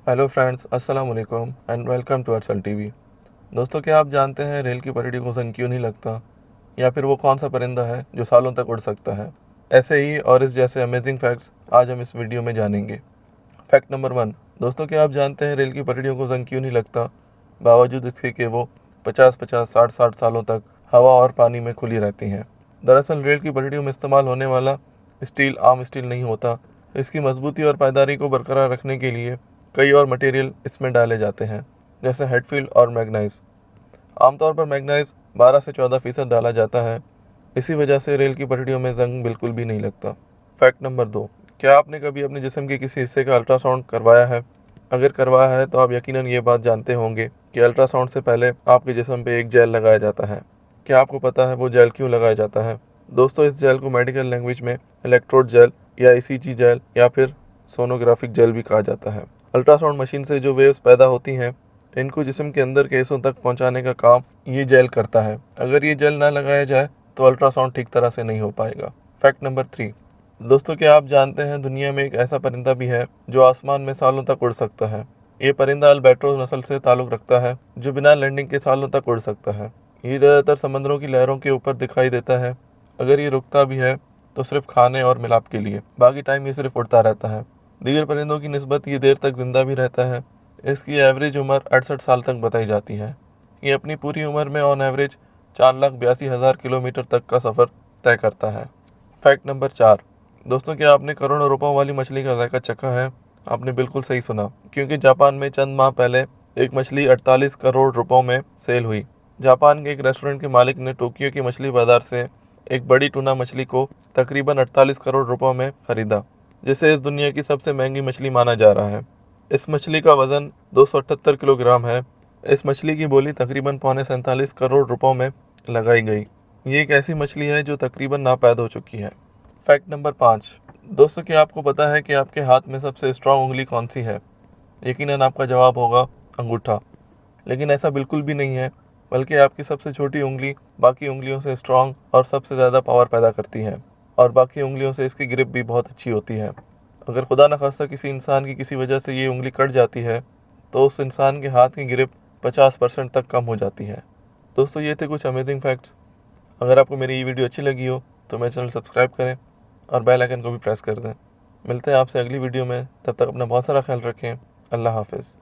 Hello friends, अस्सलाम वालेकुम and welcome to Arsal TV. दोस्तों, क्या आप जानते हैं रेल की पटरी को जंग क्यों नहीं लगता, या फिर वो कौन सा परिंदा है जो सालों तक उड़ सकता है। ऐसे ही और इस जैसे अमेजिंग फैक्ट्स आज हम इस वीडियो में जानेंगे। Fact number 1। दोस्तों, क्या आप जानते हैं रेल की पटरियों को जंग क्यों नहीं लगता, बावजूद इसके कि वो 50-50 60-60 सालों तक हवा और पानी में खुली रहती हैं। दरअसल रेल की पटरियों में इस्तेमाल होने वाला स्टील आम स्टील नहीं होता। इसकी मजबूती और पायदारी को बरकरार रखने के लिए कई और मटेरियल इसमें डाले जाते हैं, जैसे हेडफील्ड और मैग्नाइज। आमतौर पर मैग्नाइज 12 से 14% डाला जाता है। इसी वजह से रेल की पटरियों में जंग बिल्कुल भी नहीं लगता। Fact number 2। क्या आपने कभी अपने जिस्म के किसी हिस्से का अल्ट्रासाउंड करवाया है? अगर करवाया है तो आप यकीनन ये बात जानते होंगे कि अल्ट्रासाउंड से पहले आपके जिस्म पे एक जेल लगाया जाता है। क्या आपको पता है वो जेल क्यों लगाया जाता है? दोस्तों, इस जेल को मेडिकल लैंग्वेज में इलेक्ट्रोड जेल या ईसीजी जेल या फिर सोनोग्राफिक जेल भी कहा जाता है। अल्ट्रासाउंड मशीन से जो वेव्स पैदा होती हैं, इनको जिस्म के अंदर के हिस्सों तक पहुंचाने का काम ये जेल करता है। अगर ये जेल ना लगाया जाए तो अल्ट्रासाउंड ठीक तरह से नहीं हो पाएगा। Fact number 3। दोस्तों, क्या आप जानते हैं दुनिया में एक ऐसा परिंदा भी है जो आसमान में सालों तक उड़ सकता है? ये परिंदा अल्बेट्रोस नस्ल से ताल्लुक़ रखता है, जो बिना लैंडिंग के सालों तक उड़ सकता है। ये ज़्यादातर समंदरों की लहरों के ऊपर दिखाई देता है। अगर ये रुकता भी है तो सिर्फ खाने और मिलाप के लिए, बाकी टाइम ये सिर्फ उड़ता रहता है। दीगर परिंदों की निस्बत ये देर तक जिंदा भी रहता है। इसकी एवरेज उम्र 68 साल तक बताई जाती है। ये अपनी पूरी उम्र में ऑन एवरेज 4,82,000 किलोमीटर तक का सफ़र तय करता है। Fact number 4। दोस्तों, क्या आपने करोड़ों रुपयों वाली मछली का जायका चखा है? आपने बिल्कुल सही सुना, क्योंकि जापान में चंद माह पहले एक मछली 48 करोड़ रुपयों में सेल हुई। जापान के एक रेस्टोरेंट के मालिक ने टोक्यो के मछली बाजार से एक बड़ी टूना मछली को तकरीबन 48 करोड़ रुपयों में खरीदा, जिसे इस दुनिया की सबसे महंगी मछली माना जा रहा है। इस मछली का वजन 278 किलोग्राम है। इस मछली की बोली तकरीबन 47 करोड़ रुपयों में लगाई गई। ये एक ऐसी मछली है जो तकरीबन नापैद हो चुकी है। Fact number 5। दोस्तों, क्या आपको पता है कि आपके हाथ में सबसे स्ट्रांग उंगली कौन सी है? यकीनन आपका जवाब होगा अंगूठा। लेकिन ऐसा बिल्कुल भी नहीं है, बल्कि आपकी सबसे छोटी उंगली बाकी उंगलियों से स्ट्रांग और सबसे ज़्यादा पावर पैदा करती है, और बाकी उंगलियों से इसकी ग्रिप भी बहुत अच्छी होती है। अगर खुदा न खास्ता किसी इंसान की किसी वजह से ये उंगली कट जाती है, तो उस इंसान के हाथ की ग्रिप 50% तक कम हो जाती है। दोस्तों, ये थे कुछ अमेजिंग फैक्ट्स। अगर आपको मेरी ये वीडियो अच्छी लगी हो तो मेरे चैनल सब्सक्राइब करें और बेल आइकन को भी प्रेस कर दें। मिलते हैं आपसे अगली वीडियो में, तब तक अपना बहुत सारा ख्याल रखें। अल्लाह हाफ़िज़।